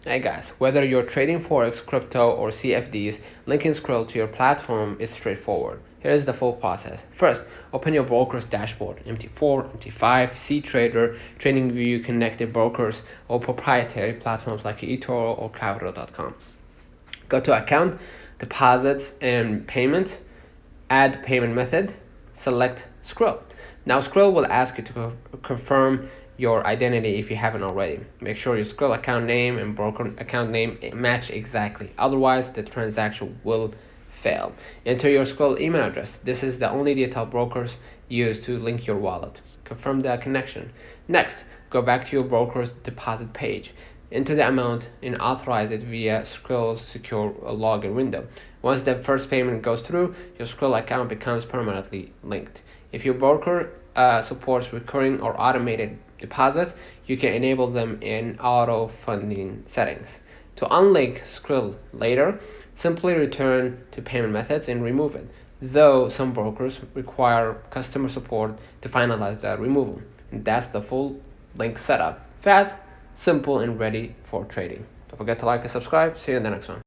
Hey guys, whether you're trading Forex, crypto, or CFDs, linking Skrill to your platform is straightforward. Here's the full process. First, open your broker's dashboard, MT4, MT5, CTrader, TradingView, connected brokers, or proprietary platforms like eToro or Capital.com. Go to Account, Deposits, and Payment, add payment method, select Skrill. Now Skrill will ask you to confirm your identity if you haven't already. Make sure your Skrill account name and broker account name match exactly. Otherwise, the transaction will fail. Enter your Skrill email address. This is the only detail brokers use to link your wallet. Confirm the connection. Next, go back to your broker's deposit page. Enter the amount and authorize it via Skrill's secure login window. Once the first payment goes through, your Skrill account becomes permanently linked. If your broker supports recurring or automated deposits, you can enable them in auto funding settings. To unlink Skrill later, simply return to payment methods and remove it, though some brokers require customer support to finalize the removal. And that's the full link setup. Fast, simple, and ready for trading. Don't forget to like and subscribe. See you in the next one.